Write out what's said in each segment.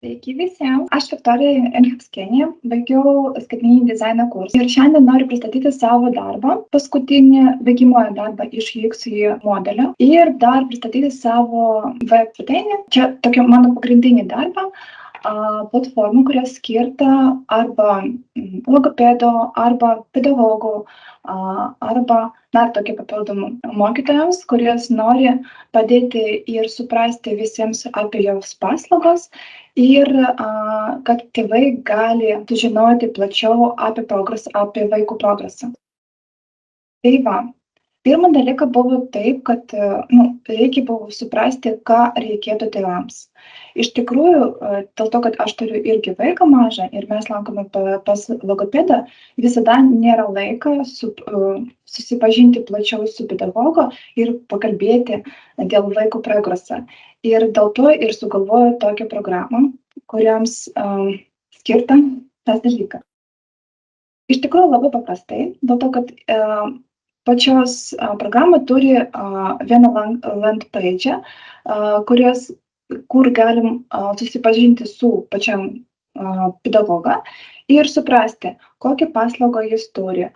Sveiki visiems. Aš Viktorija Enhapskienė, baigiau skaitmeninį dizaino kursą ir šiandien noriu pristatyti savo darbą, paskutinį baigiamojo darbą iš UX modelio ir dar pristatyti savo web svetainę. Čia tokia mano pagrindinį darbą. Platformą, kuria skirta arba logopedų, arba pedagogų, arba dar tokia papildomų mokytojams, kuris nori padėti ir suprasti visiems apie jos paslaugos ir kad tėvai gali sužinoti plačiau apie progresą, apie vaikų progresą. Tai va, pirmą dalyką buvo taip, kad reikia buvo suprasti, ką reikėtų tėvams. Iš tikrųjų, dėl to, kad aš turiu irgi vaiką mažą ir mes lankome pas logopedą, visada nėra laiko susipažinti plačiau su pedagogo ir pakalbėti dėl vaiko progresą. Ir dėl to ir sugalvoju tokią programą, kuriams skirta tas dalykas. Iš tikrųjų labai paprastai, dėl to, kad pačios programa turi vieną land page, kur galim susipažinti su pačiam pedagogą ir suprasti, kokią paslaugą jis turi,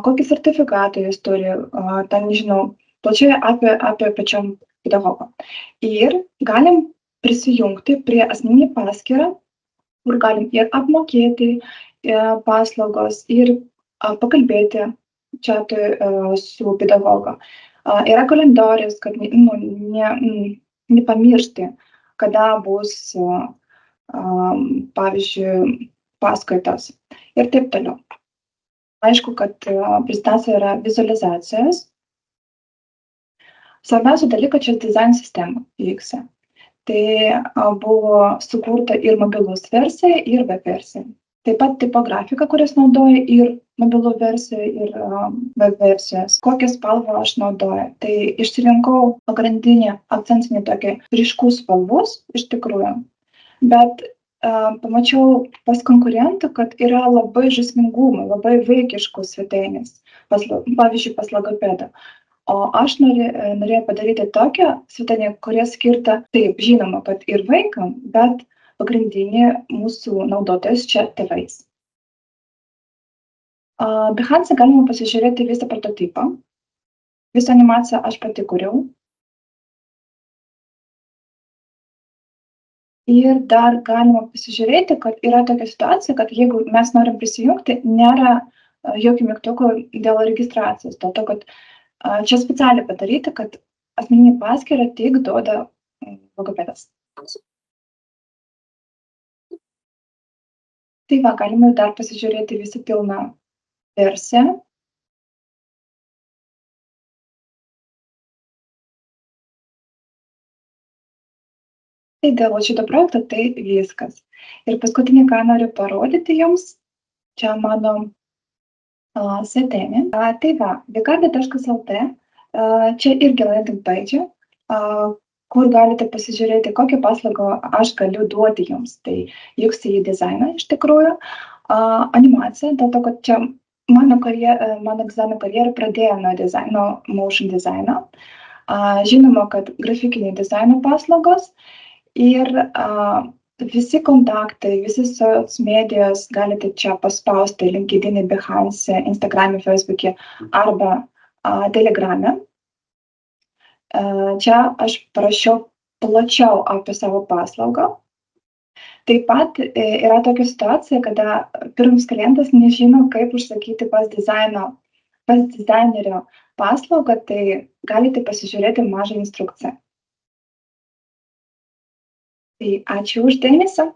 kokį sertifikatą jis turi, ten nežinau, plačiai apie pačiam pedagogą. Ir galim prisijungti prie asmeninį paskyrą, kur galim ir apmokėti paslaugos ir pakalbėti chatui su pedagogu. Yra kalendorius, kad nepamiršti, kada bus, pavyzdžiui, paskaitos ir taip toliau. Aišku, kad prezentacija yra vizualizacijos. Svarbiausia dalyka čia dizaino sistema UX. Tai buvo sukurta ir mobilus versija, ir web versija. Taip pat tipografika, kurias naudoja ir mobilų versiją, ir web versijas. Kokias spalvą aš naudoju. Tai išsirinkau pagrindinį akcentinį tokį ryškus spalvus, iš tikrųjų. Bet pamačiau pas konkurentą, kad yra labai žaismingumo, labai vaikiškų svetainės, pavyzdžiui, pas logopedą. O aš norėjau padaryti tokią svetainę, kuria skirta, taip, žinoma, kad ir vaikam, bet pagrindinė mūsų naudotojas čia tėvais. Behance galima pasižiūrėti visą prototipą. Visą animaciją aš pati kūriau. Ir dar galima pasižiūrėti, kad yra tokia situacija, kad jeigu mes norim prisijungti, nėra jokių mygtukų dėl registracijos. Dėl to, kad čia specialiai padaryti, kad asmeninį paskyrą tik duoda logopedas. Tai va, galime dar pasižiūrėti visą pilną versiją. Tai dėl šito projekto tai viskas. Ir paskutinį, ką noriu parodyti jums, čia mano svetainė. Tai va, vikarda.lt, čia irgi landing page, kur galite pasižiūrėti, kokią paslaugą aš galiu duoti jums. Tai UX dizainą iš tikrųjų, animacija, dėl to, kad čia mano dizaino karjerą pradėjo nuo motion dizaino. Žinoma, kad grafikiniai dizaino paslaugos ir visi kontaktai, visi medijos galite čia paspausti LinkedIn, Behance, Instagram, Facebook'e arba Telegram'e. Čia aš parašiau plačiau apie savo paslaugą. Taip pat yra tokia situacija, kada pirmas klientas nežino, kaip užsakyti pas dizainerio paslaugą, tai galite pasižiūrėti mažą instrukciją. Tai ačiū už dėmesį.